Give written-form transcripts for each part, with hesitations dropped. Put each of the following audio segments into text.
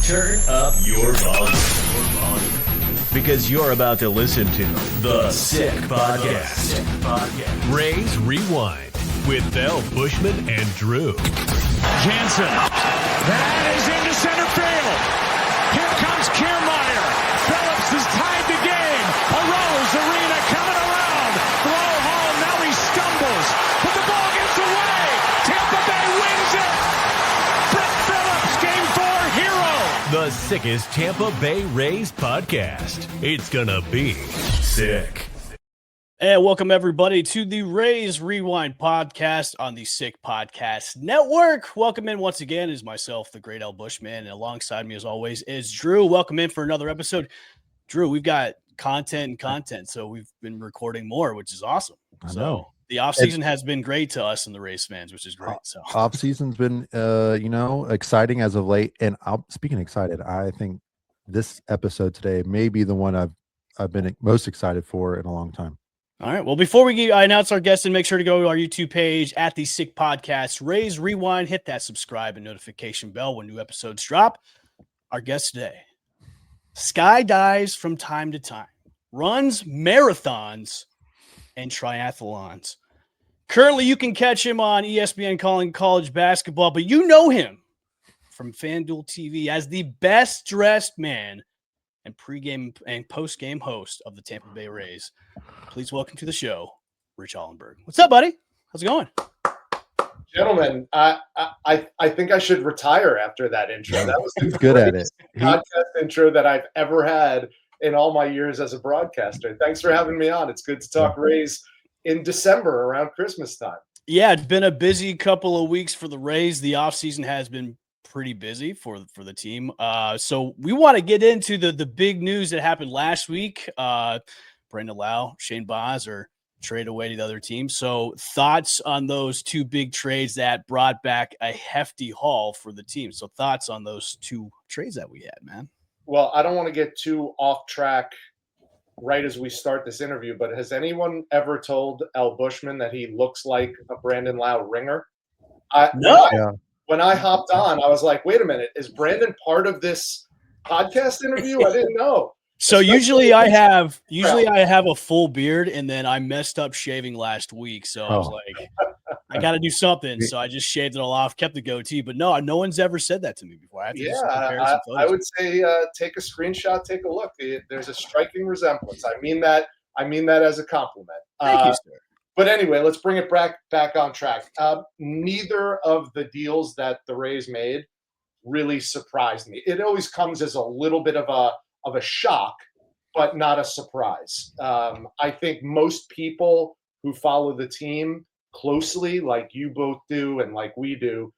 Turn up your volume. Because you're about to listen to The Sick Podcast. Rays Rewind with El Bushman and Drew. Jansen. That is into center field. Here comes Kiermaier. Phillips has tied the game. Arose Arena coming around. Throw home. Now he stumbles. But the ball gets away. Tampa Bay wins it. Brett Phillips, Game 4 hero. The sickest Tampa Bay Rays podcast. It's gonna be sick. And welcome everybody to the Rays Rewind podcast on the Sick Podcast Network. Welcome in once again is myself, the great El Bushman, and alongside me as always is Drew. Welcome in for another episode. Drew, we've got content, so we've been recording more, which is awesome. So the offseason has been great to us and the Rays fans, which is great. So offseason's been exciting as of late. And speaking excited, I think this episode today may be the one I've been most excited for in a long time. All right. Well, before we announce our guests, and make sure to go to our YouTube page at the Sick Podcast, Rays Rewind, hit that subscribe and notification bell when new episodes drop. Our guest today, skydives from time to time, runs marathons and triathlons. Currently, you can catch him on ESPN calling college basketball, but you know him from FanDuel TV as the best dressed man and pregame and postgame host of the Tampa Bay Rays. Please welcome to the show, Rich Hollenberg. What's up, buddy? How's it going? Gentlemen, I think I should retire after that intro. That was the good at it. Podcast intro that I've ever had in all my years as a broadcaster. Thanks for having me on. It's good to talk Rays in December around Christmas time. Yeah, it's been a busy couple of weeks for the Rays. The offseason has been pretty busy for the team. So we want to get into the big news that happened last week. Brandon Lau, Shane Baz are traded away to the other team. So thoughts on those two big trades that brought back a hefty haul for the team. So thoughts on those two trades that we had, man. Well, I don't want to get too off track right as we start this interview, but has anyone ever told El Bushman that he looks like a Brandon Lau ringer? No. When I hopped on, I was like, wait a minute, is Brandon part of this podcast interview? I didn't know. So usually I have a full beard, and then I messed up shaving last week. So I was like, I got to do something. So I just shaved it all off, kept the goatee. But no one's ever said that to me before. I have to do some comparison photos. I would say take a screenshot, take a look. There's a striking resemblance. I mean that as a compliment. Thank you, sir. But anyway, let's bring it back on track. Neither of the deals that the Rays made really surprised me. It always comes as a little bit of a shock, but not a surprise. I think most people who follow the team closely, like you both do and like we do,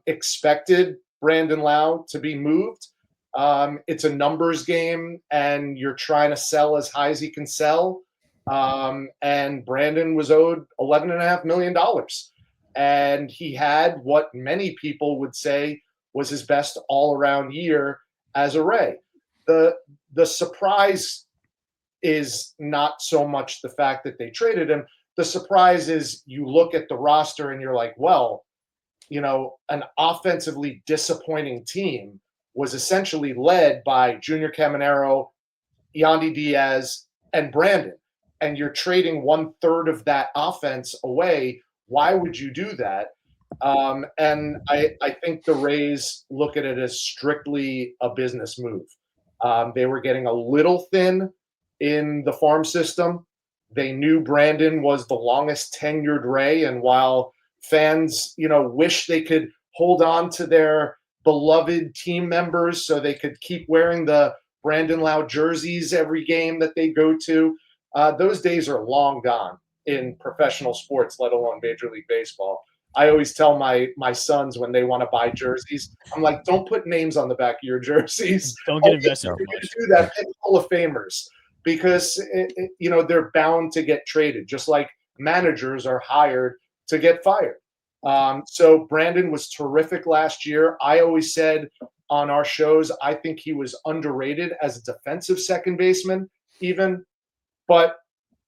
expected Brandon Lau to be moved. It's a numbers game, and you're trying to sell as high as he can sell. And Brandon was owed $11.5 million. And he had what many people would say was his best all-around year as a Ray. The surprise is not so much the fact that they traded him. The surprise is you look at the roster and you're like, well, an offensively disappointing team was essentially led by Junior Caminero, Yandy Diaz, and Brandon. And you're trading 1/3 of that offense away. Why would you do that? And I think the Rays look at it as strictly a business move. They were getting a little thin in the farm system. They knew Brandon was the longest tenured Ray. And while fans, wish they could hold on to their beloved team members so they could keep wearing the Brandon Lau jerseys every game that they go to, those days are long gone in professional sports, let alone Major League Baseball. I always tell my sons when they want to buy jerseys, I'm like, don't put names on the back of your jerseys. Don't get invested. If you're going to do that, pick Hall of Famers, because they're bound to get traded, just like managers are hired to get fired. So Brandon was terrific last year. I always said on our shows, I think he was underrated as a defensive second baseman even. But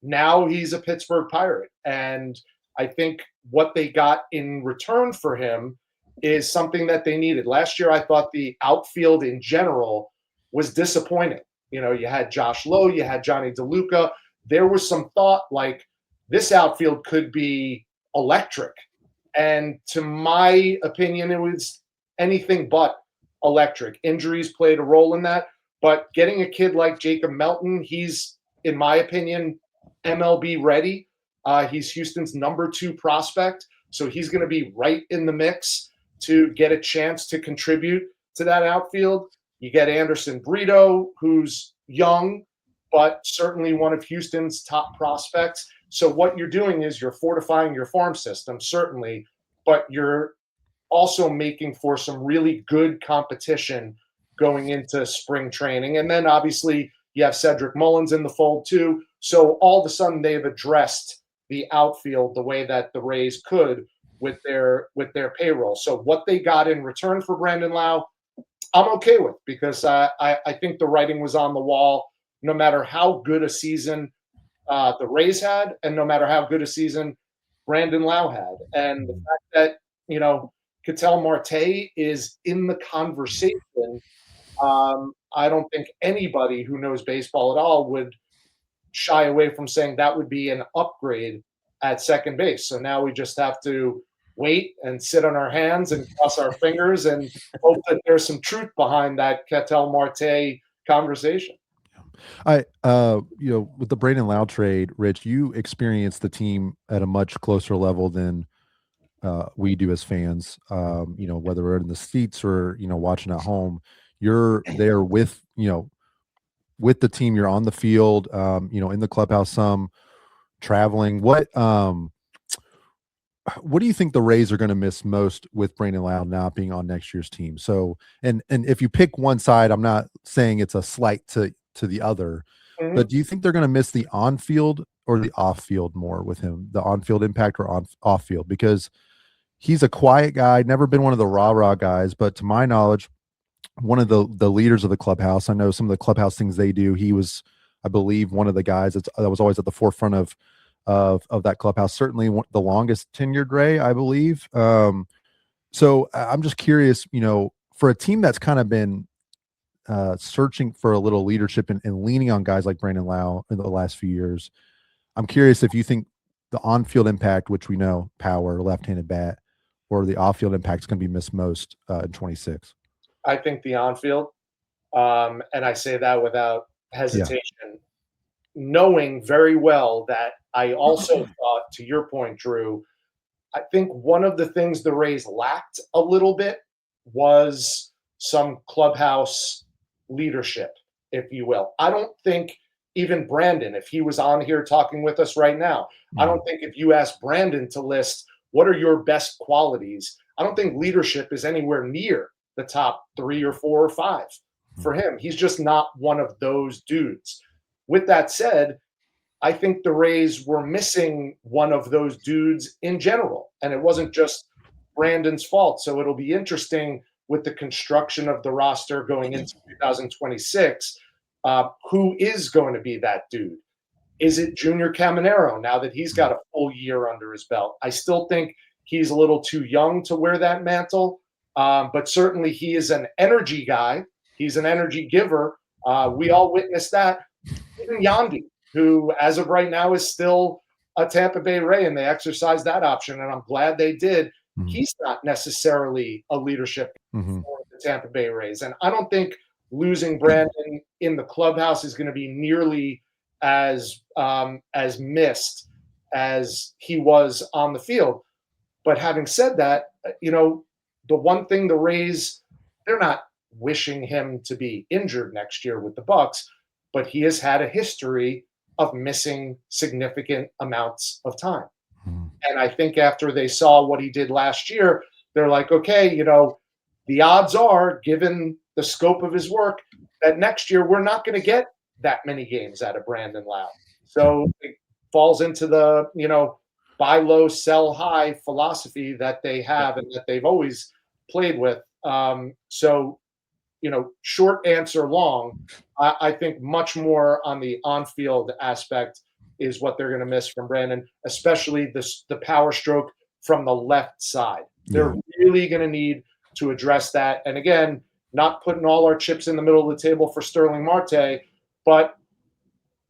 now he's a Pittsburgh Pirate. And I think what they got in return for him is something that they needed. Last year, I thought the outfield in general was disappointing. You know, you had Josh Lowe, you had Johnny DeLuca. There was some thought like this outfield could be electric. And to my opinion, it was anything but electric. Injuries played a role in that. But getting a kid like Jacob Melton, he's, in my opinion, MLB ready. He's Houston's number 2 prospect. So he's going to be right in the mix to get a chance to contribute to that outfield. You get Anderson Brito, who's young, but certainly one of Houston's top prospects. So what you're doing is you're fortifying your farm system, certainly, but you're also making for some really good competition going into spring training. And then obviously you have Cedric Mullins in the fold too. So all of a sudden they've addressed the outfield the way that the Rays could with their payroll. So what they got in return for Brandon Lau, I'm okay with, because I think the writing was on the wall. No matter how good a season the Rays had, and no matter how good a season Brandon Lau had, and the fact that, you know, Ketel Marte is in the conversation, I don't think anybody who knows baseball at all would shy away from saying that would be an upgrade at second base. So now we just have to wait and sit on our hands and cross our fingers and hope that there's some truth behind that Ketel Marte conversation. With the Brandon Lau trade, Rich, you experienced the team at a much closer level than we do as fans. Whether we're in the seats or, watching at home, you're there with the team. You're on the field, in the clubhouse, some traveling. What do you think the Rays are going to miss most with Brandon Lau not being on next year's team? So, and if you pick one side, I'm not saying it's a slight to the other, but do you think they're going to miss the on-field or the off-field more with him, the on-field impact or off-field? Because he's a quiet guy, never been one of the rah-rah guys, but to my knowledge, one of the leaders of the clubhouse. I know some of the clubhouse things they do. He was, I believe, one of the guys that was always at the forefront of that clubhouse. Certainly the longest tenured Ray, I believe. So I'm just curious, for a team that's kind of been searching for a little leadership and leaning on guys like Brandon Lau in the last few years, I'm curious if you think the on-field impact, which we know, power, left-handed bat, or the off-field impact is going to be missed most in 26. I think the on-field, and I say that without hesitation, knowing very well that I also thought, to your point, Drew, I think one of the things the Rays lacked a little bit was some clubhouse leadership, if you will. I don't think even Brandon, if he was on here talking with us right now, I don't think if you ask Brandon to list what are your best qualities, I don't think leadership is anywhere near the top 3 or 4 or 5 for him. He's just not one of those dudes. With that said, I think the Rays were missing one of those dudes in general, and it wasn't just Brandon's fault. So it'll be interesting with the construction of the roster going into 2026, who is going to be that dude? Is it Junior Caminero now that he's got a full year under his belt? I still think he's a little too young to wear that mantle, but certainly he is an energy guy. He's an energy giver. We all witnessed that. Even Yandy, who as of right now is still a Tampa Bay Ray, and they exercised that option, and I'm glad they did. He's not necessarily a leadership for the Tampa Bay Rays. And I don't think losing Brandon in the clubhouse is going to be nearly as missed as he was on the field. But having said that, the one thing the Rays, they're not wishing him to be injured next year with the Bucks, but he has had a history of missing significant amounts of time. And I think after they saw what he did last year, they're like, okay, the odds are, given the scope of his work, that next year we're not going to get that many games out of Brandon Lau. So it falls into the, buy low, sell high philosophy that they have and that they've always played with. Short answer long, I think much more on the on-field aspect is what they're going to miss from Brandon, especially the power stroke from the left side. They're really going to need to address that. And again, not putting all our chips in the middle of the table for Sterling Marte, but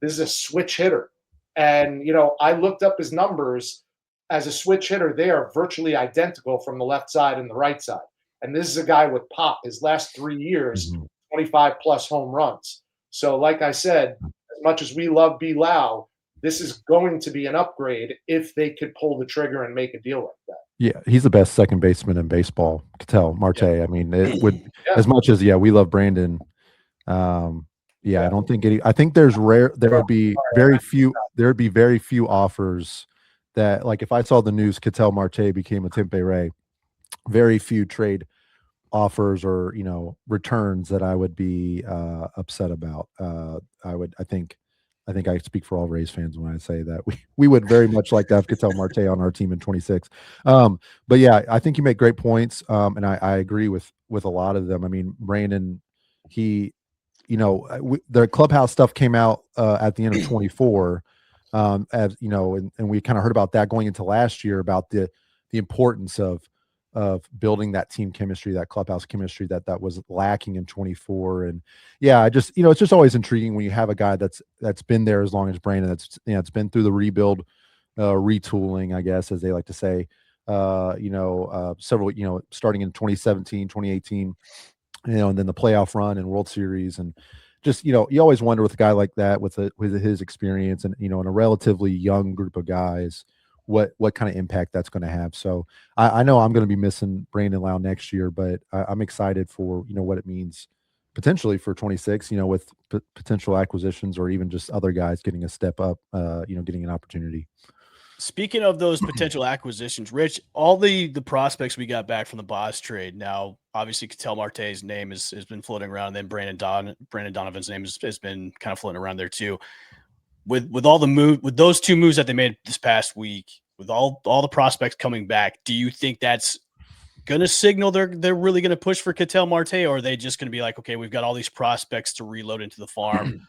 this is a switch hitter. And, I looked up his numbers as a switch hitter. They are virtually identical from the left side and the right side. And this is a guy with pop. His last 3 years, 25 plus home runs. So like I said, as much as we love B. Lau, this is going to be an upgrade if they could pull the trigger and make a deal like that. Yeah, he's the best second baseman in baseball. Ketel Marte. I mean, it would as much as we love Brandon. I don't think I think there would be very few offers that, like, if I saw the news Ketel Marte became a Tampa Bay Ray, very few trade offers or returns that I would be upset about. I think I speak for all Rays fans when I say that we would very much like to have Ketel Marte on our team in 26. But yeah, I think you make great points, and I agree with a lot of them. I mean, Brandon, the clubhouse stuff came out at the end of 24, as and we kind of heard about that going into last year about the importance of building that team chemistry, that clubhouse chemistry that was lacking in 24. And I just, it's just always intriguing when you have a guy that's been there as long as Brandon, that's, it's been through the rebuild, retooling, I guess, as they like to say, several, starting in 2017, 2018, and then the playoff run and World Series. And just, you always wonder with a guy like that, with his experience and, in a relatively young group of guys, what kind of impact that's going to have. So I know I'm going to be missing Brandon Lau next year, but I'm excited for, what it means potentially for 26, with potential acquisitions or even just other guys getting a step up, getting an opportunity. Speaking of those potential acquisitions, Rich, all the prospects we got back from the Boz trade, now obviously Ketel Marte's name has been floating around, and then Brandon Donovan's name has been kind of floating around there too. With all with those two moves that they made this past week, with all the prospects coming back, do you think that's going to signal they're really going to push for Ketel Marte, or are they just going to be like, okay, we've got all these prospects to reload into the farm.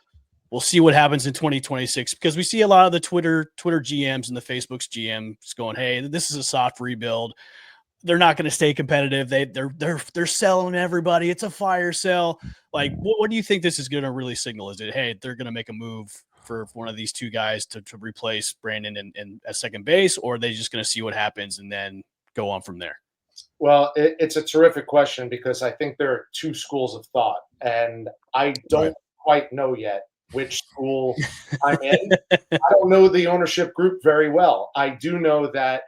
We'll see what happens in 2026, because we see a lot of the Twitter GMs and the Facebook's GMs going, hey, this is a soft rebuild. They're not going to stay competitive. They're selling everybody. It's a fire sale. Like, what do you think this is going to really signal? Is it, hey, they're going to make a move for one of these two guys to replace Brandon in at second base, or are they just going to see what happens and then go on from there? Well, it's a terrific question, because I think there are two schools of thought, and I don't quite know yet which school I'm in. I don't know the ownership group very well. I do know that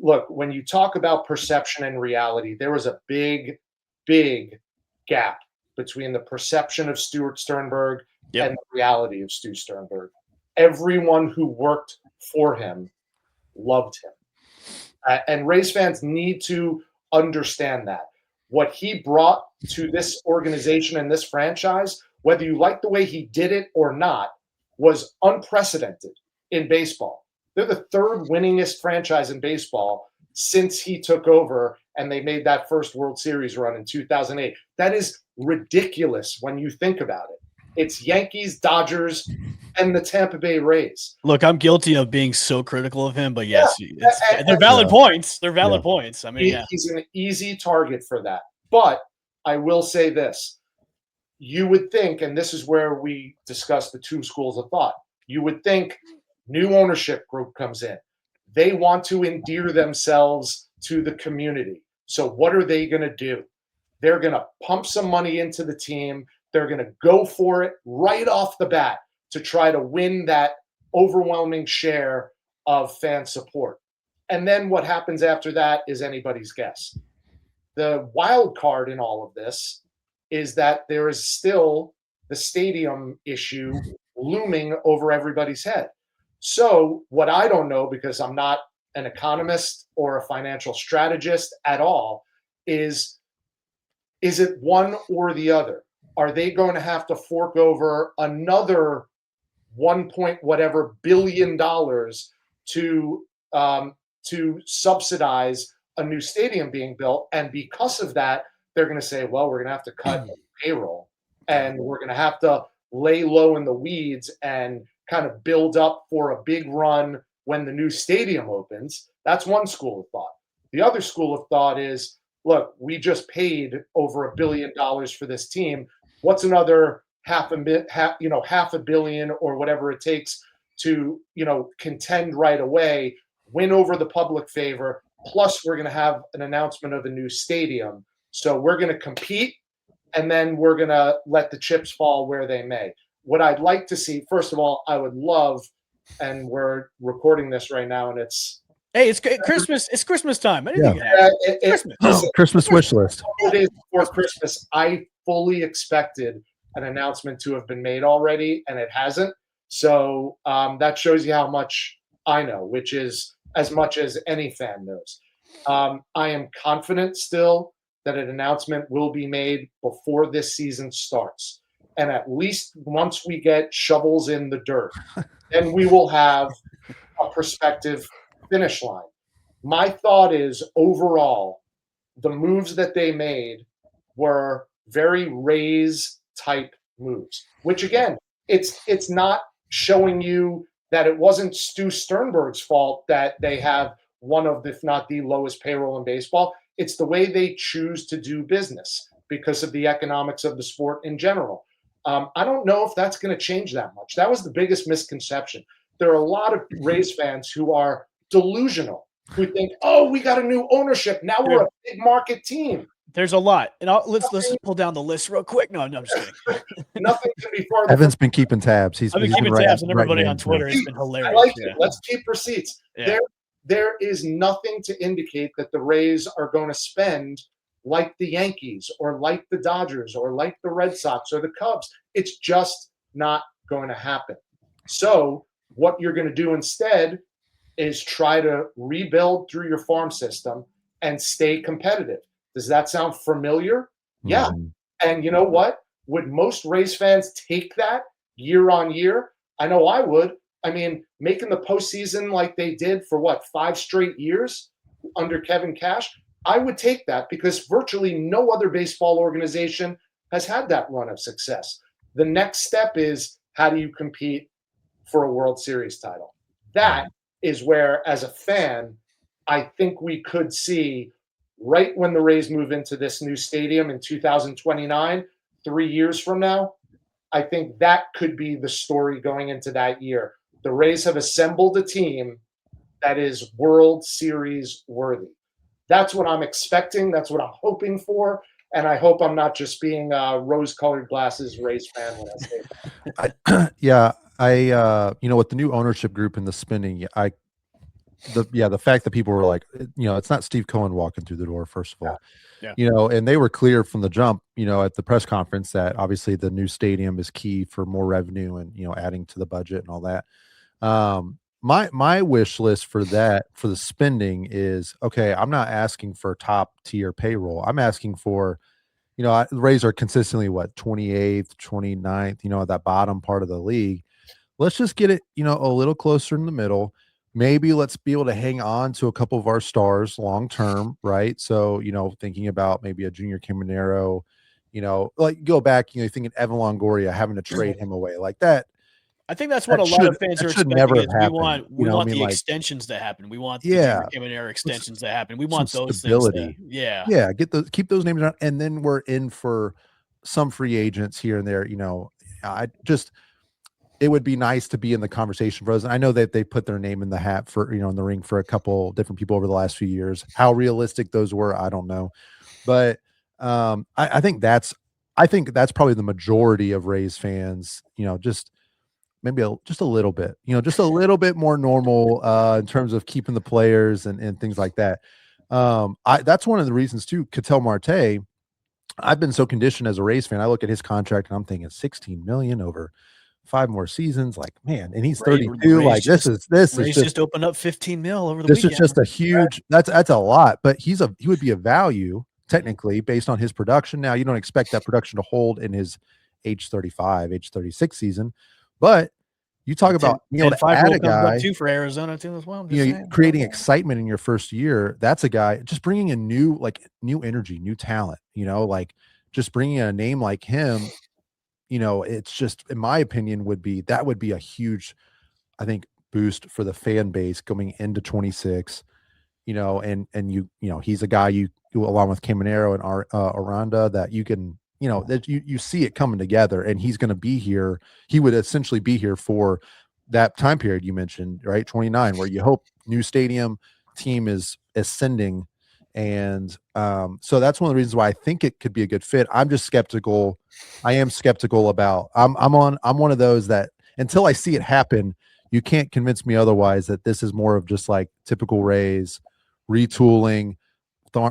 look, when you talk about perception and reality, there was a big, big gap between the perception of Stuart Sternberg and the reality of Stu Sternberg. Everyone who worked for him loved him. And Rays fans need to understand that. What he brought to this organization and this franchise, whether you like the way he did it or not, was unprecedented in baseball. They're the third winningest franchise in baseball since he took over, and they made that first World Series run in 2008. That is ridiculous when you think about it. It's Yankees, Dodgers, and the Tampa Bay Rays. Look, I'm guilty of being so critical of him, but yes, they're valid points. They're valid points. I mean, he's an easy target for that. But I will say this. You would think, and this is where we discuss the two schools of thought, you would think new ownership group comes in. They want to endear themselves to the community. So what are they going to do? They're going to pump some money into the team. They're going to go for it right off the bat to try to win that overwhelming share of fan support. And then what happens after that is anybody's guess. The wild card in all of this is that there is still the stadium issue looming over everybody's head. So what I don't know, because I'm not an economist or a financial strategist at all, is it one or the other? Are they going to have to fork over another 1 point whatever billion dollars to subsidize a new stadium being built? And because of that, they're going to say, well, we're going to have to cut payroll, and we're going to have to lay low in the weeds and kind of build up for a big run when the new stadium opens. That's one school of thought. The other school of thought is, look, we just paid over $1 billion for this team. What's another half a billion or whatever it takes to, contend right away, win over the public favor. Plus, we're going to have an announcement of a new stadium. So we're going to compete, and then we're going to let the chips fall where they may. What I'd like to see, first of all, I would love, and we're recording this right now, and it's Christmas. It's Christmas time. Yeah. Christmas wish list. 4 days before Christmas, I fully expected an announcement to have been made already, and it hasn't. So that shows you how much I know, which is as much as any fan knows. I am confident still that an announcement will be made before this season starts. And at least once we get shovels in the dirt, then we will have a prospective finish line. My thought is, overall, the moves that they made were very Rays type moves, which again, it's not showing you that it wasn't Stu Sternberg's fault that they have one of, if not the lowest payroll in baseball. It's the way they choose to do business because of the economics of the sport in general. I don't know if that's going to change that much. That was the biggest misconception. There are a lot of Rays fans who are delusional, who think, oh, we got a new ownership. Now we're a big market team. There's a lot. And let's pull down the list real quick. No, I'm just kidding. Nothing can be farther. Evan's been keeping tabs. I've been keeping tabs on everybody on Twitter. It's been hilarious. I like it. Let's keep receipts. Yeah. There is nothing to indicate that the Rays are going to spend like the Yankees or like the Dodgers or like the Red Sox or the Cubs. It's just not going to happen. So what you're going to do instead is try to rebuild through your farm system and stay competitive. Does that sound familiar? Yeah. And you know what? Would most Rays fans take that year on year? I know I would. I mean, making the postseason like they did for 5 straight years under Kevin Cash, I would take that because virtually no other baseball organization has had that run of success. The next step is, how do you compete for a World Series title? That is where, as a fan, I think we could see right when the Rays move into this new stadium in 2029, 3 years from now, I think that could be the story going into that year. The Rays have assembled a team that is World Series worthy. That's what I'm expecting. That's what I'm hoping for. And I hope I'm not just being a rose-colored glasses Rays fan when I say that. With the new ownership group and the spending, the fact that people were like, it's not Steve Cohen walking through the door, first of all. Yeah. And they were clear from the jump, at the press conference that obviously the new stadium is key for more revenue and, adding to the budget and all that. My wish list for the spending is, okay, I'm not asking for top tier payroll. I'm asking for, the Rays are consistently 28th, 29th, at that bottom part of the league. Let's just get it, a little closer in the middle. Maybe let's be able to hang on to a couple of our stars long term, right? So, thinking about maybe a Junior Caminero, go back, thinking Evan Longoria, having to trade him away like that. I think that's what a lot of fans are expecting. We want the extensions to happen. We want the Caminero extensions to happen. We want those stability. Things. Keep those names around, and then we're in for some free agents here and there. It would be nice to be in the conversation for us. I know that they put their name in the hat for, in the ring for a couple different people over the last few years. How realistic those were, I don't know. But I think that's probably the majority of Rays fans, just maybe just a little bit, just a little bit more normal in terms of keeping the players and things like that. That's one of the reasons too, Ketel Marte. I've been so conditioned as a Rays fan. I look at his contract and I'm thinking $16 million over 5 more seasons, like, man, and he's 32. Like this is just opened up 15 mil over the weekend. This is just a huge. That's a lot, but he would be a value technically based on his production. Now you don't expect that production to hold in his age 35, age 36 season, but you talk about to add a guy too for Arizona too as well. Creating excitement in your first year. That's a guy just bringing in new energy, new talent. Just bringing in a name like him. It's just, in my opinion, would be a huge, I think, boost for the fan base going into 26. And he's a guy you along with Caminero and Aranda that you can, that you see it coming together, and he's going to be here. He would essentially be here for that time period you mentioned, right? 29, where you hope new stadium, team is ascending. And so that's one of the reasons why I think it could be a good fit. I'm just skeptical. I am skeptical about, I'm one of those that until I see it happen, you can't convince me otherwise that this is more of just like typical Rays retooling.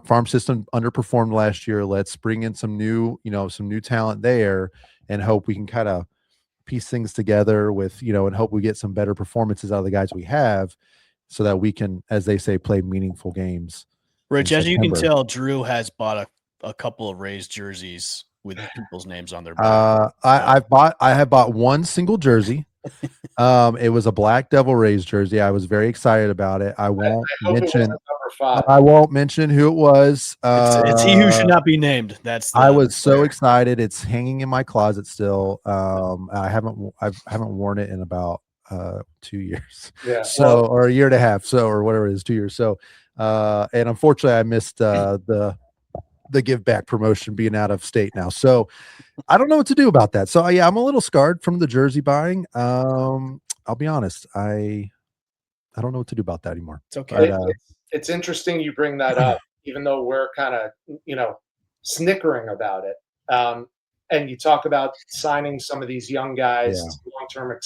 Farm system underperformed last year. Let's bring in some new talent there and hope we can kind of piece things together with, and hope we get some better performances out of the guys we have so that we can, as they say, play meaningful games. Rich, as you can tell, Drew has bought a couple of Rays jerseys with people's names on their back. I have bought one single jersey. It was a Black Devil Rays jersey. I was very excited about it. I won't mention who it was. It's he who should not be named. I was so excited. It's hanging in my closet still. I haven't worn it in about 2 years. Yeah. So or a year and a half. So or whatever it is, 2 years. So and unfortunately I missed the give back promotion being out of state now. So I don't know what to do about that. So yeah, I'm a little scarred from the jersey buying. I'll be honest. I don't know what to do about that anymore. It's okay. It's interesting you bring that up, even though we're kind of, snickering about it. And you talk about signing some of these young guys to long-term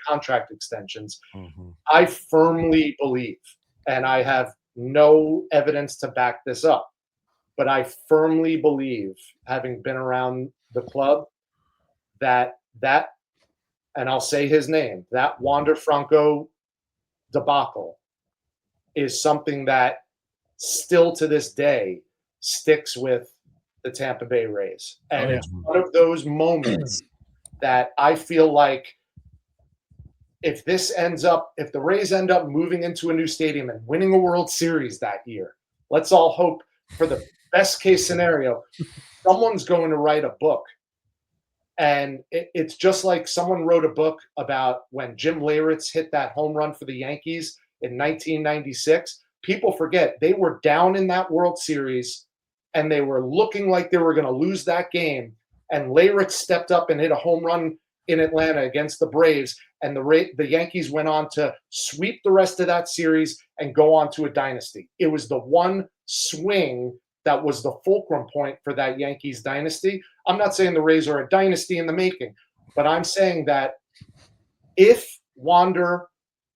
contract extensions. Mm-hmm. I firmly believe, and I have no evidence to back this up, but I firmly believe, having been around the club, that, and I'll say his name, that Wander Franco debacle is something that still to this day sticks with the Tampa Bay Rays. And it's one of those moments that I feel like if the Rays end up moving into a new stadium and winning a World Series that year, let's all hope for the best case scenario, someone's going to write a book. And it's just like someone wrote a book about when Jim Leyritz hit that home run for the Yankees in 1996. People forget they were down in that World Series and they were looking like they were going to lose that game. And Leyritz stepped up and hit a home run in Atlanta against the Braves. And the Yankees went on to sweep the rest of that series and go on to a dynasty. It was the one swing that was the fulcrum point for that Yankees dynasty. I'm not saying the Rays are a dynasty in the making, but I'm saying that if Wander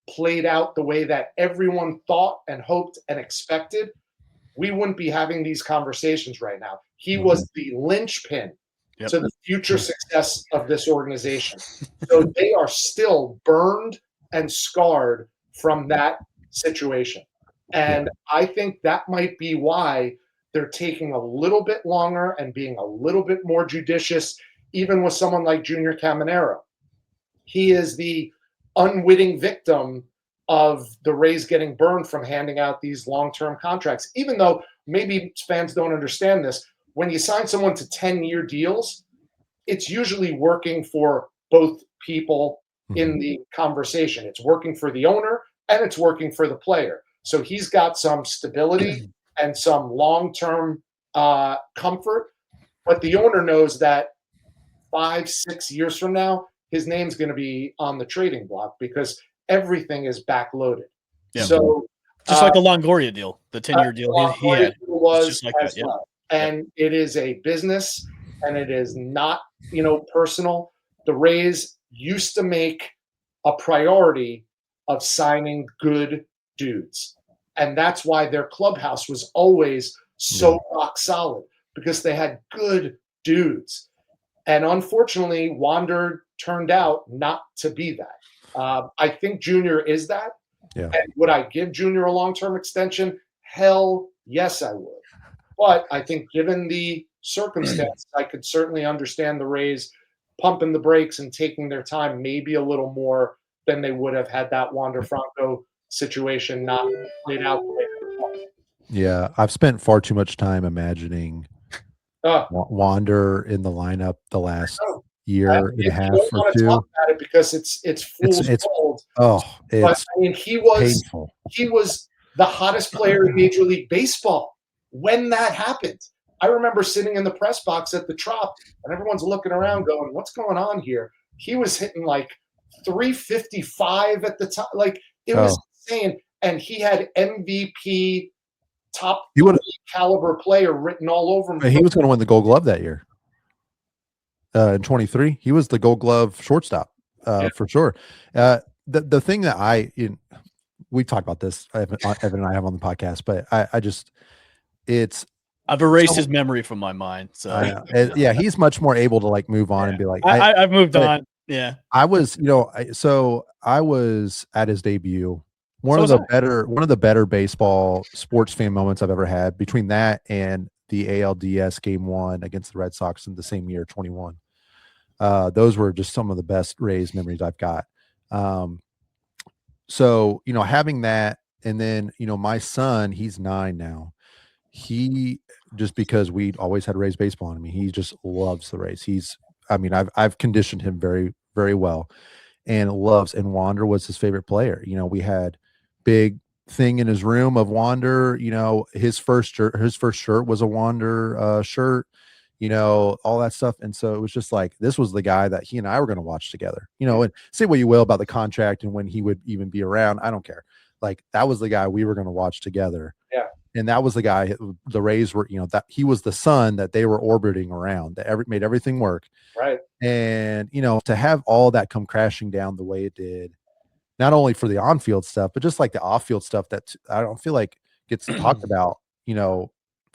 played out the way that everyone thought and hoped and expected, we wouldn't be having these conversations right now. He was the linchpin to the future success of this organization. So they are still burned and scarred from that situation. And I think that might be why they're taking a little bit longer and being a little bit more judicious, even with someone like Junior Caminero. He is the unwitting victim of the Rays getting burned from handing out these long-term contracts. Even though maybe fans don't understand this, when you sign someone to 10-year deals, it's usually working for both people in the conversation. It's working for the owner and it's working for the player. So he's got some stability and some long-term comfort, but the owner knows that 5-6 years from now, his name's going to be on the trading block because everything is backloaded. Yeah. So just like the Longoria deal, the 10-year deal he had was just like that. Well. And it is a business and it is not, personal. The Rays used to make a priority of signing good dudes. And that's why their clubhouse was always so rock solid, because they had good dudes. And unfortunately, Wander turned out not to be that. I think Junior is that. Yeah. And would I give Junior a long-term extension? Hell yes, I would. But I think given the circumstance, I could certainly understand the Rays pumping the brakes and taking their time maybe a little more than they would have had that Wander Franco situation not played out the way they were. Yeah, I've spent far too much time imagining Wander in the lineup the last year and a half don't or want to two. talk about it because it's fool's gold. Oh, But it's I mean, he painful. was the hottest player in Major League Baseball when that happened. I remember sitting in the press box at the Trop, and everyone's looking around, going, "What's going on here?" He was hitting like 355 at the time. Like it was insane, and he had MVP top He would caliber player written all over him. he was going to win the Gold Glove that year. In 23, he was the Gold Glove shortstop for sure. The thing that we talked about this, Evan and I have on the podcast, but I've erased his memory from my mind. So yeah, he's much more able to like move on and be like, I've moved on. Yeah, I was, I was at his debut. One of the better baseball sports fan moments I've ever had, between that and the ALDS Game 1 against the Red Sox in the same year, 21. Those were just some of the best Rays memories I've got. So, having that, and then, my son, he's 9 now. He, just because we always had Rays baseball in him, he just loves the Rays. I've conditioned him very, very well, and Wander was his favorite player. We had big thing in his room of Wander. His first shirt was a Wander shirt. All that stuff. And so it was just like, this was the guy that he and I were going to watch together, and say what you will about the contract and when he would even be around. I don't care. Like, that was the guy we were going to watch together. Yeah. And that was the guy the Rays were, that he was the sun that they were orbiting around, that made everything work. Right. And, to have all that come crashing down the way it did, not only for the on-field stuff, but just like the off-field stuff that I don't feel like gets talked about,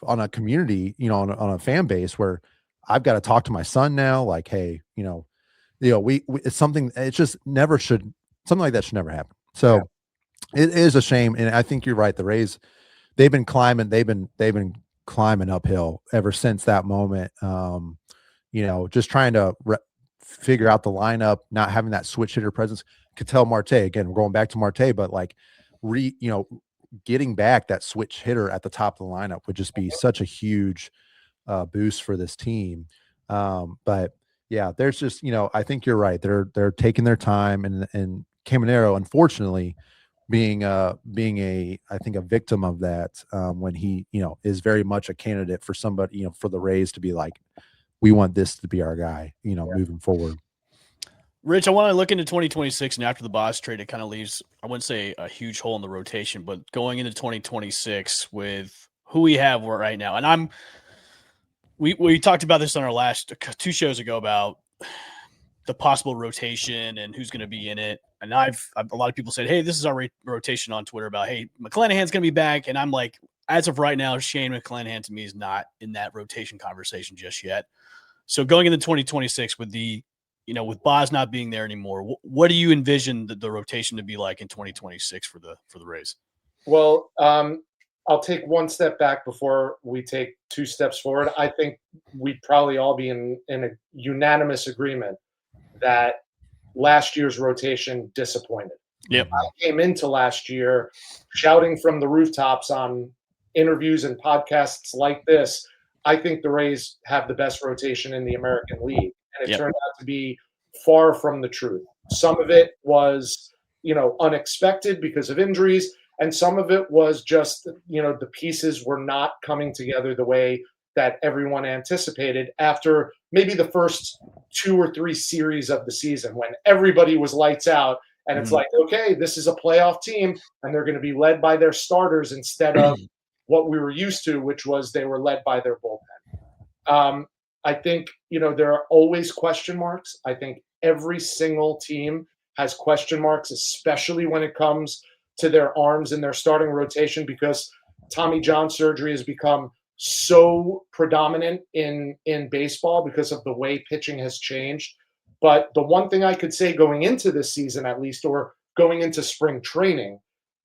on a community, on a fan base, where I've got to talk to my son now, like, hey, we it's something, it's just something like that should never happen. So it is a shame. And I think you're right. The Rays, they've been climbing uphill ever since that moment. Just trying to figure out the lineup, not having that switch hitter presence. Ketel Marte, again, we're going back to Marte, but like getting back that switch hitter at the top of the lineup would just be such a huge boost for this team. But yeah, there's just, I think you're right. They're taking their time, and Caminero, unfortunately, being I think a victim of that, when he, is very much a candidate for somebody, for the Rays to be like, we want this to be our guy, moving forward. Rich, I want to look into 2026, and after the Boss trade, it kind of leaves, I wouldn't say a huge hole in the rotation, but going into 2026 with who we have right now. And we talked about this on our last 2 shows ago about the possible rotation and who's going to be in it. And a lot of people said, hey, this is our rotation on Twitter about, hey, McClanahan's going to be back. And I'm like, as of right now, Shane McClanahan to me is not in that rotation conversation just yet. So going into 2026 with with Boz not being there anymore, what do you envision the rotation to be like in 2026 for the Rays? Well, I'll take one step back before we take 2 steps forward. I think we'd probably all be in a unanimous agreement that last year's rotation disappointed. Yep. I came into last year shouting from the rooftops on interviews and podcasts like this, I think the Rays have the best rotation in the American League. And it turned out to be far from the truth. Some of it was, unexpected because of injuries. And some of it was just, the pieces were not coming together the way that everyone anticipated after maybe the first 2 or 3 series of the season, when everybody was lights out. And it's like, okay, this is a playoff team, and they're going to be led by their starters instead of what we were used to, which was they were led by their bullpen. I think, there are always question marks. I think every single team has question marks, especially when it comes to their arms and their starting rotation, because Tommy John surgery has become so predominant in baseball because of the way pitching has changed. But the one thing I could say going into this season, at least, or going into spring training,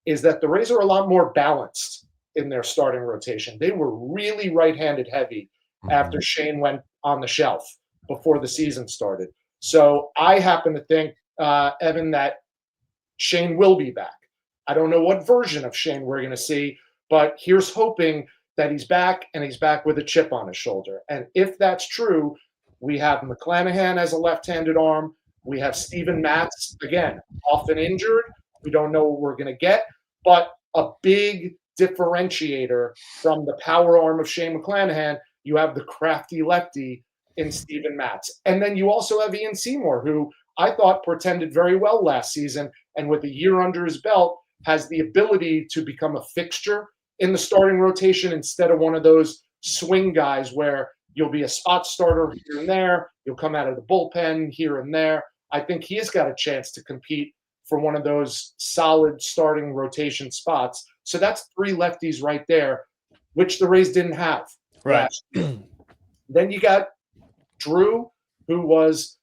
is that the Rays are a lot more balanced in their starting rotation. They were really right-handed heavy after Shane went on the shelf before the season started. So I happen to think, Evan, that Shane will be back. I don't know what version of Shane we're going to see, but here's hoping that he's back, and he's back with a chip on his shoulder. And if that's true, We have McClanahan as a left-handed arm. We have Steven Matz, again, often injured. We don't know what we're going to get, but a big differentiator from the power arm of Shane McClanahan, you have the crafty lefty in Steven Matz. And then you also have Ian Seymour, who I thought portended very well last season, and with a year under his belt, has the ability to become a fixture in the starting rotation instead of one of those swing guys where you'll be a spot starter here and there, you'll come out of the bullpen here and there. I think he has got a chance to compete for one of those solid starting rotation spots. So that's 3 lefties right there, which the Rays didn't have. Right. Then you got Drew, who was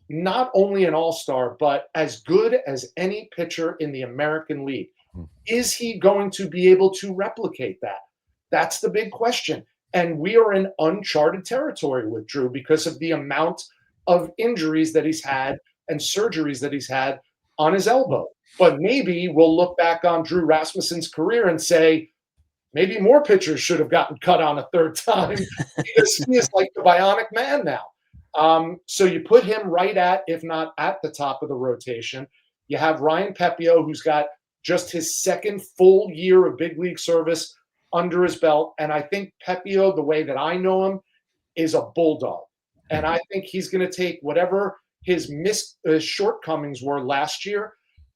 not only an all-star, but as good as any pitcher in the American League. Is he going to be able to replicate that? That's the big question. And we are in uncharted territory with Drew because of the amount of injuries that he's had and surgeries that he's had on his elbow. But maybe we'll look back on Drew Rasmussen's career and say, maybe more pitchers should have gotten cut on a third time because he is like the bionic man now. So you put him right at, if not at the top of the rotation. You have Ryan Pepio, who's got just his second full year of big league service under his belt. And I think Pepio, the way that I know him, is a bulldog. And I think he's going to take whatever his shortcomings were last year,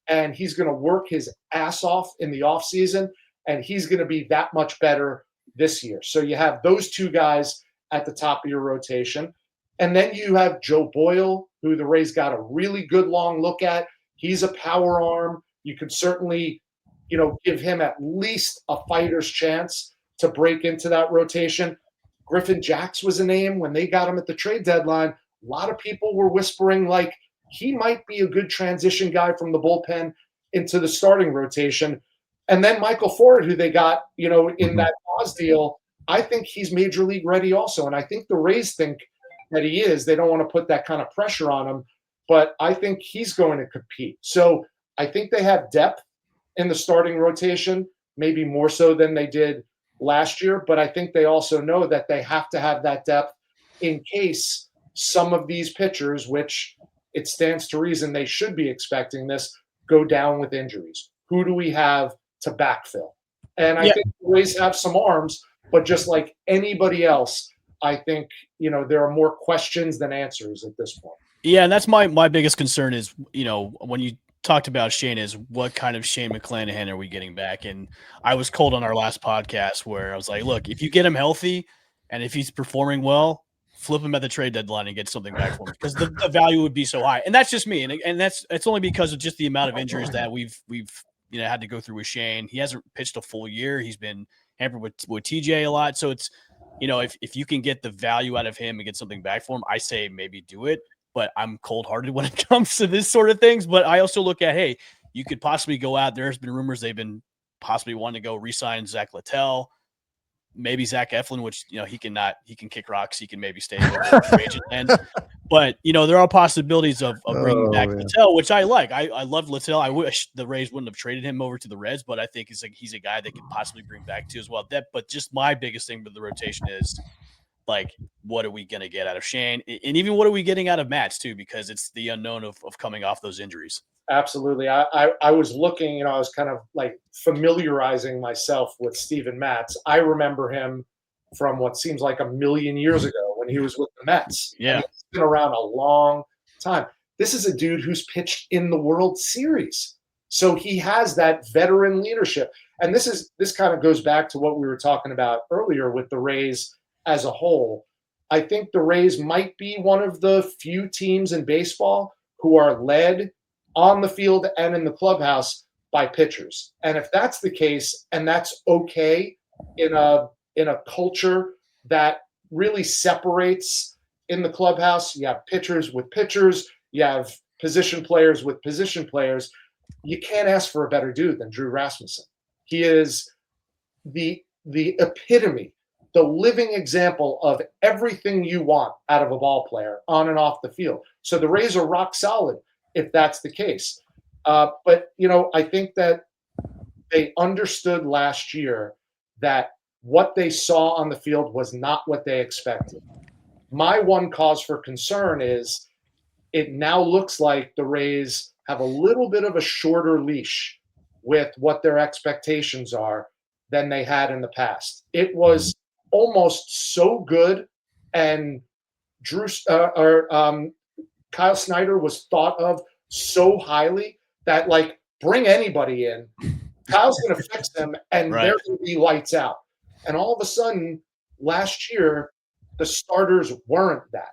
and he's going to work his ass off in the offseason, and he's going to be that much better this year. So you have those 2 guys at the top of your rotation. And then you have Joe Boyle, who the Rays got a really good long look at. He's a power arm. You could certainly, give him at least a fighter's chance to break into that rotation. Griffin Jacks was a name when they got him at the trade deadline. A lot of people were whispering like he might be a good transition guy from the bullpen into the starting rotation. And then Michael Ford, who they got, in that Oz deal, I think he's major league ready also. And I think the Rays think that he is. They don't want to put that kind of pressure on him, but I think he's going to compete. So I think they have depth in the starting rotation, maybe more so than they did last year. But I think they also know that they have to have that depth in case some of these pitchers, which it stands to reason they should be expecting this, go down with injuries. Who do we have to backfill? And I think the Rays have some arms, but just like anybody else, I think, there are more questions than answers at this point. Yeah, and that's my biggest concern is, when you talked about Shane, is what kind of Shane McClanahan are we getting back? And I was cold on our last podcast where I was like, look, if you get him healthy and if he's performing well, flip him at the trade deadline and get something back for him because the value would be so high. And that's just me. And it's only because of just the amount of injuries that we've had to go through with Shane. He hasn't pitched a full year. He's been hampered with TJ a lot. So it's, if you can get the value out of him and get something back for him, I say maybe do it. But I'm cold-hearted when it comes to this sort of things. But I also look at, hey, you could possibly go out. There's been rumors they've been possibly wanting to go re-sign Zach Littell, maybe Zach Eflin, which he can kick rocks. He can maybe stay there for free agent end. But there are possibilities of bringing back Littell, which I like. I love Littell. I wish the Rays wouldn't have traded him over to the Reds, but I think he's a guy they could possibly bring back too as well. But just my biggest thing with the rotation is, like, what are we going to get out of Shane? And even what are we getting out of Matz, too, because it's the unknown of coming off those injuries. Absolutely. I was looking, I was kind of like familiarizing myself with Steven Matz. I remember him from what seems like a million years ago when he was with the Mets. Yeah. He's been around a long time. This is a dude who's pitched in the World Series. So he has that veteran leadership. And this kind of goes back to what we were talking about earlier with the Rays as a whole. I think the Rays might be one of the few teams in baseball who are led on the field and in the clubhouse by pitchers. And if that's the case, and that's okay in a culture that really separates in the clubhouse, you have pitchers with pitchers, you have position players with position players, you can't ask for a better dude than Drew Rasmussen. He is the epitome, the living example of everything you want out of a ball player on and off the field. So the Rays are rock solid if that's the case. But, I think that they understood last year that what they saw on the field was not what they expected. My one cause for concern is it now looks like the Rays have a little bit of a shorter leash with what their expectations are than they had in the past. It was almost so good, and Kyle Snyder was thought of so highly that, like, bring anybody in. Kyle's going to fix them, and Right. they're going to be lights out. And all of a sudden, last year, the starters weren't that.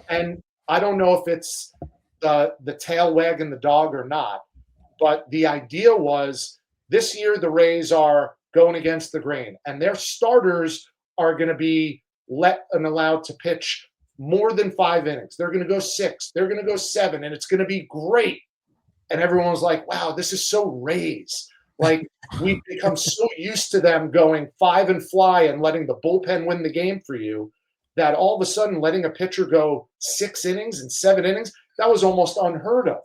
And I don't know if it's the tail wagging the dog or not, but the idea was this year the Rays are going against the grain, and their starters are going to be let and allowed to pitch more than 5 innings. They're going to go 6, they're going to go 7, and it's going to be great. And everyone was like, wow, this is so Rays. Like, we've become so used to them going 5 and fly and letting the bullpen win the game for you that all of a sudden letting a pitcher go 6 innings and 7 innings, that was almost unheard of.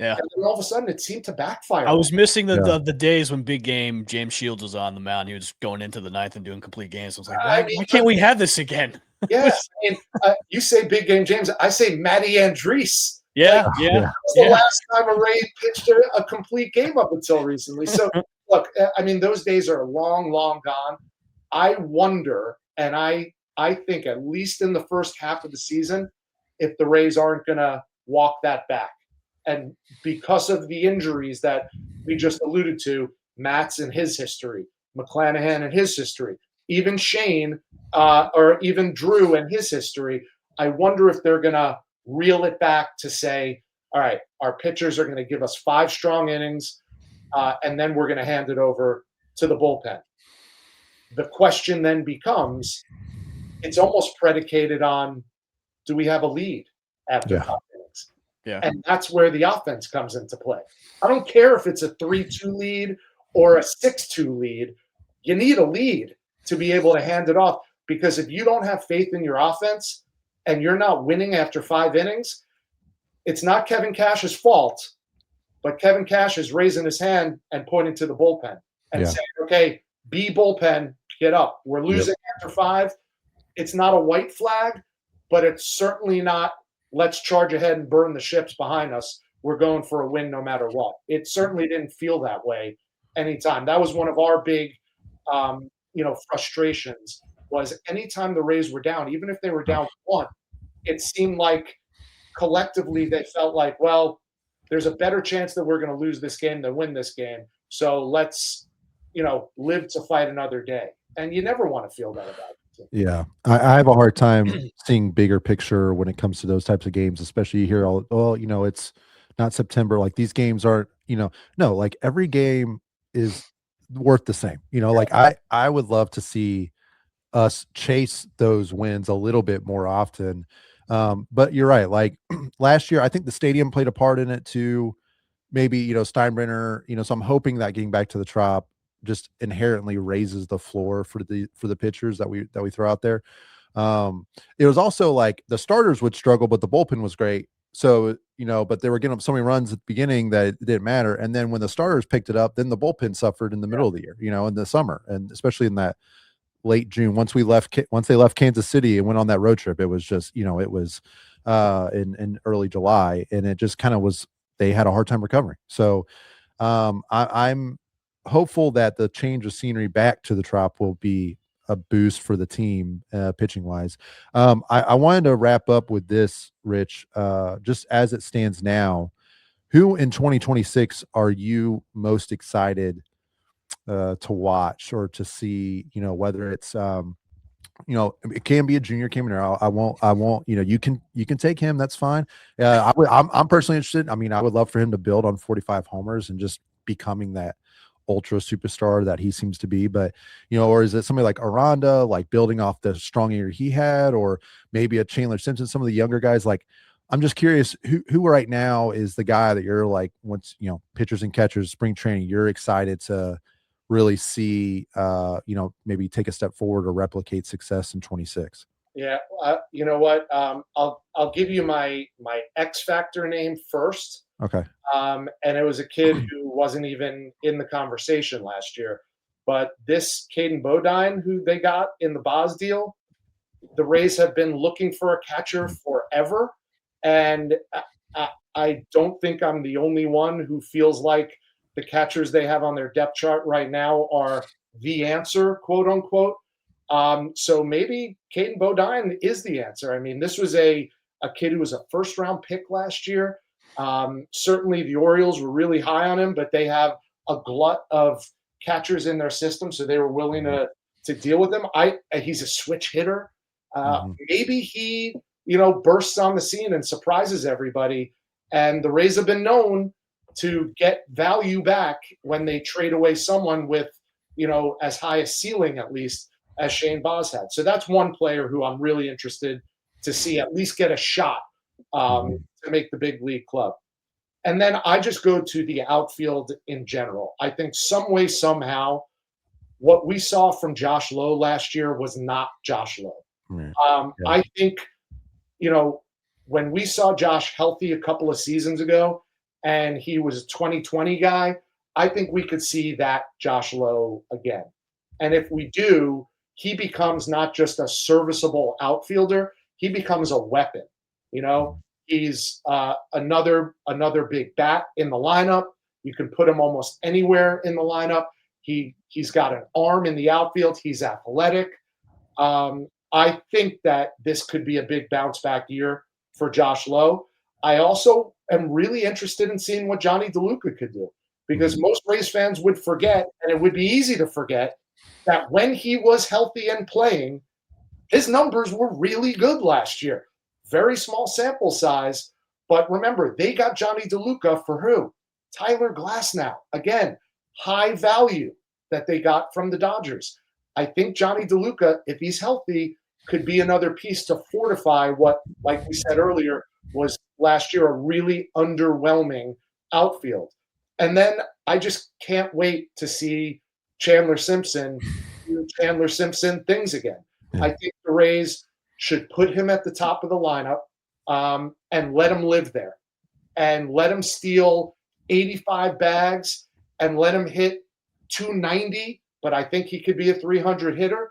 Yeah. And then all of a sudden it seemed to backfire. I was missing the days when big game James Shields was on the mound. He was going into the ninth and doing complete games. I was like, why can't we have this again? Yes. And you say big game James. I say Matty Andres. Yeah, Like, yeah. That's the last time a Ray pitched a complete game up until recently. So, look, I mean, those days are long, long gone. I wonder, and I think at least in the first half of the season, if the Rays aren't going to walk that back. And because of the injuries that we just alluded to, Matt's in his history, McClanahan in his history, even Shane or even Drew in his history, I wonder if they're going to reel it back to say, all right, our pitchers are going to give us 5 strong innings, and then we're going to hand it over to the bullpen. The question then becomes, it's almost predicated on, do we have a lead after 5 innings? Yeah. And that's where the offense comes into play. I don't care if it's a 3-2 lead or a 6-2 lead. You need a lead to be able to hand it off, because if you don't have faith in your offense and you're not winning after 5 innings, it's not Kevin Cash's fault, but Kevin Cash is raising his hand and pointing to the bullpen and saying, okay, B bullpen, get up. We're losing after 5. It's not a white flag, but it's certainly not, let's charge ahead and burn the ships behind us. We're going for a win no matter what. It certainly didn't feel that way anytime. That was one of our big, frustrations, was anytime the Rays were down, even if they were down 1, it seemed like collectively they felt like, well, there's a better chance that we're going to lose this game than win this game. So let's, live to fight another day. And you never want to feel that about it. Yeah, I have a hard time seeing bigger picture when it comes to those types of games, especially you hear it's not September. Like, these games aren't, no, like every game is worth the same. Like I would love to see us chase those wins a little bit more often. But you're right. Like last year, I think the stadium played a part in it too. Maybe, Steinbrenner, so I'm hoping that getting back to the Trop just inherently raises the floor for the pitchers that we throw out there. It was also like the starters would struggle, but the bullpen was great. So, but they were getting up so many runs at the beginning that it didn't matter. And then when the starters picked it up, then the bullpen suffered in the middle of the year, in the summer, and especially in that late June, once they left Kansas City and went on that road trip, it was just, it was in early July, and it just kind of was, they had a hard time recovering. So I'm hopeful that the change of scenery back to the Trop will be a boost for the team pitching wise. I wanted to wrap up with this, Rich, just as it stands now. Who in 2026 are you most excited to watch or to see? Whether it's it can be a junior Caminero. I won't. You can take him. That's fine. I'm personally interested. I mean, I would love for him to build on 45 homers and just becoming that ultra superstar that he seems to be. But or is it somebody like Aranda, like building off the strong year he had, or maybe a Chandler Simpson, some of the younger guys? Like, I'm just curious who right now is the guy that you're like, once pitchers and catchers, spring training, you're excited to really see maybe take a step forward or replicate success in 26. Yeah, you know what? I'll give you my X Factor name first. Okay. And it was a kid who wasn't even in the conversation last year, but this Caden Bodine, who they got in the Boz deal, the Rays have been looking for a catcher forever, and I don't think I'm the only one who feels like the catchers they have on their depth chart right now are the answer, quote unquote. So maybe Caden Bodine is the answer. I mean, this was a kid who was a first-round pick last year. Certainly the Orioles were really high on him, but they have a glut of catchers in their system, so they were willing to deal with him. He's a switch hitter. Maybe he, bursts on the scene and surprises everybody. And the Rays have been known to get value back when they trade away someone with, as high a ceiling at least as Shane Baz had. So that's one player who I'm really interested to see at least get a shot to make the big league club. And then I just go to the outfield in general. I think some way, somehow, what we saw from Josh Lowe last year was not Josh Lowe. I think, when we saw Josh healthy a couple of seasons ago and he was a 2020 guy, I think we could see that Josh Lowe again. And if we do, he becomes not just a serviceable outfielder, he becomes a weapon. He's another big bat in the lineup. You can put him almost anywhere in the lineup. He's got an arm in the outfield. He's athletic. I think that this could be a big bounce back year for Josh Lowe. I also am really interested in seeing what Johnny DeLuca could do, because most Rays fans would forget, and it would be easy to forget, that when he was healthy and playing, his numbers were really good last year. Very small sample size, but remember, they got Johnny DeLuca for who? Tyler Glasnow. Again, high value that they got from the Dodgers. I think Johnny DeLuca, if he's healthy, could be another piece to fortify what, like we said earlier, was last year a really underwhelming outfield. And then I just can't wait to see Chandler Simpson do Chandler Simpson things again. I think the Rays should put him at the top of the lineup and let him live there and let him steal 85 bags and let him hit 290, but I think he could be a 300 hitter,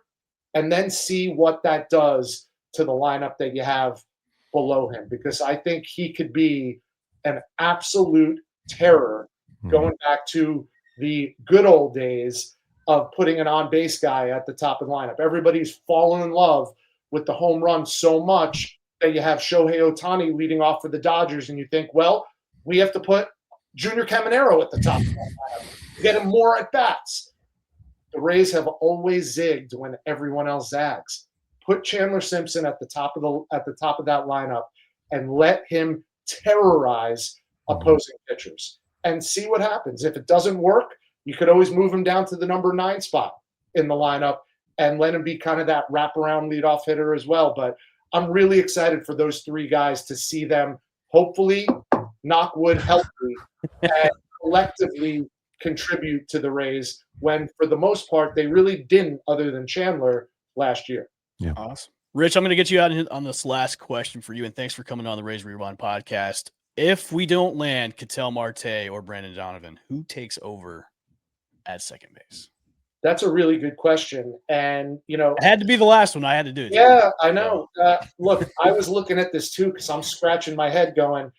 and then see what that does to the lineup that you have below him, because I think he could be an absolute terror going back to the good old days of putting an on-base guy at the top of the lineup. Everybody's fallen in love with the home run so much that you have Shohei Ohtani leading off for the Dodgers, and you think, well, we have to put Junior Caminero at the top of the lineup, get him more at-bats. The Rays have always zigged when everyone else zags. Put Chandler Simpson at the top of that lineup and let him terrorize opposing pitchers and see what happens. If it doesn't work, you could always move him down to the number 9 spot in the lineup and let him be kind of that wraparound leadoff hitter as well. But I'm really excited for those 3 guys to see them, hopefully, knock wood, healthy, and collectively contribute to the Rays when, for the most part, they really didn't, other than Chandler last year. Yeah. Awesome. Rich, I'm going to get you out on this last question for you, and thanks for coming on the Rays Rewind podcast. If we don't land Ketel Marte or Brandon Donovan, who takes over at second base? That's a really good question. And, it had to be the last one. I had to do it. Yeah, I know. Look, I was looking at this too, because I'm scratching my head going,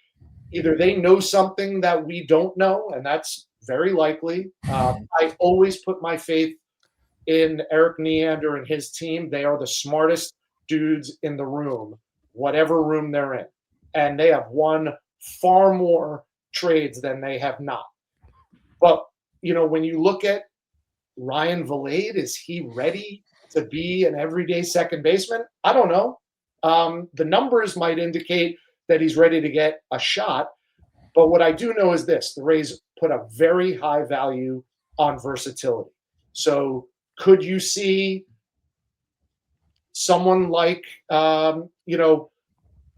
either they know something that we don't know, and that's very likely. I always put my faith in Eric Neander and his team. They are the smartest dudes in the room, whatever room they're in. And they have won far more trades than they have not. But, when you look at Ryan Vilade, is he ready to be an everyday second baseman? I don't know. The numbers might indicate that he's ready to get a shot. But what I do know is this: the Rays put a very high value on versatility. So could you see someone like,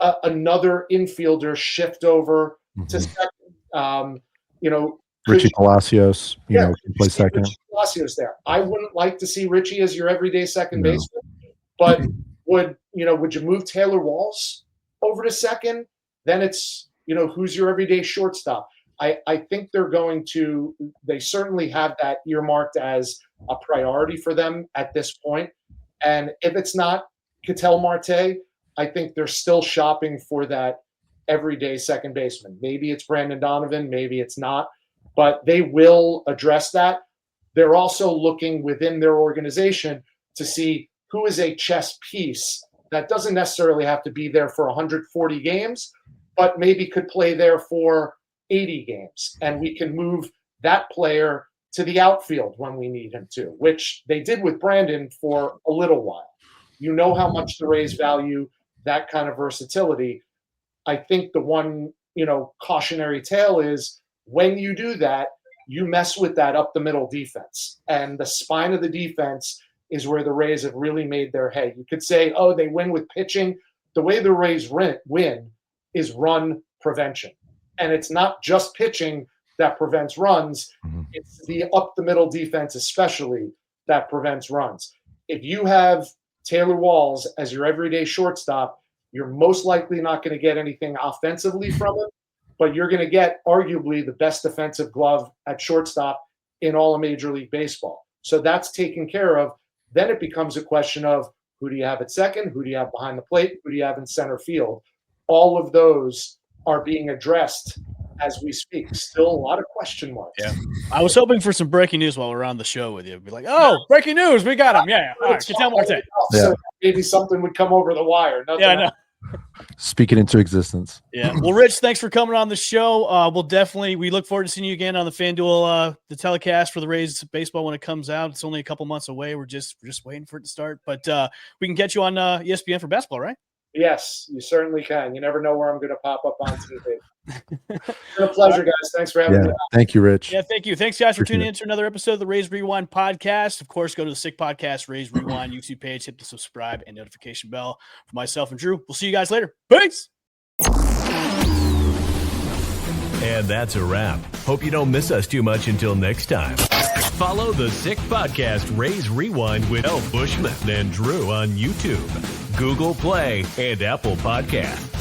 another infielder shift over to second? Richie Palacios, can play second. Richie Palacios there. I wouldn't like to see Richie as your everyday second baseman, but would you move Taylor Walls over to second? Then it's, who's your everyday shortstop? I think they certainly have that earmarked as a priority for them at this point. And if it's not Ketel Marte, I think they're still shopping for that everyday second baseman. Maybe it's Brandon Donovan, maybe it's not, but they will address that. They're also looking within their organization to see who is a chess piece that doesn't necessarily have to be there for 140 games, but maybe could play there for 80 games. And we can move that player to the outfield when we need him to, which they did with Brandon for a little while. You know how much the Rays value that kind of versatility. I think the one, cautionary tale is when you do that, you mess with that up the middle defense. And the spine of the defense is where the Rays have really made their hay. You could say, oh, they win with pitching. The way the Rays win is run prevention. And it's not just pitching that prevents runs. It's the up the middle defense especially that prevents runs. If you have Taylor Walls as your everyday shortstop, you're most likely not going to get anything offensively from him, but you're going to get arguably the best defensive glove at shortstop in all of Major League Baseball. So that's taken care of. Then it becomes a question of who do you have at second, who do you have behind the plate, who do you have in center field. All of those are being addressed as we speak. Still a lot of question marks. Yeah. I was hoping for some breaking news while we're on the show with you. Be like, oh, breaking news, we got him. Yeah. All right, Ketel Marte. So maybe something would come over the wire. Nothing I know. Speak it into existence. Yeah. Well, Rich, thanks for coming on the show. We look forward to seeing you again on the FanDuel, the telecast for the Rays baseball when it comes out. It's only a couple months away. We're just waiting for it to start, but we can get you on ESPN for basketball, right? Yes, you certainly can. You never know where I'm going to pop up on TV. It's been a pleasure, guys. Thanks for having me. Thank you, Rich. Yeah, thank you. Thanks, guys, for tuning in to another episode of the Rays Rewind podcast. Of course, go to the Sick Podcast Rays Rewind YouTube page, hit the subscribe and notification bell. For myself and Drew, we'll see you guys later. Peace. And that's a wrap. Hope you don't miss us too much until next time. Follow the Sick Podcast Rays Rewind with El Bushman and Drew on YouTube, Google Play, and Apple Podcasts.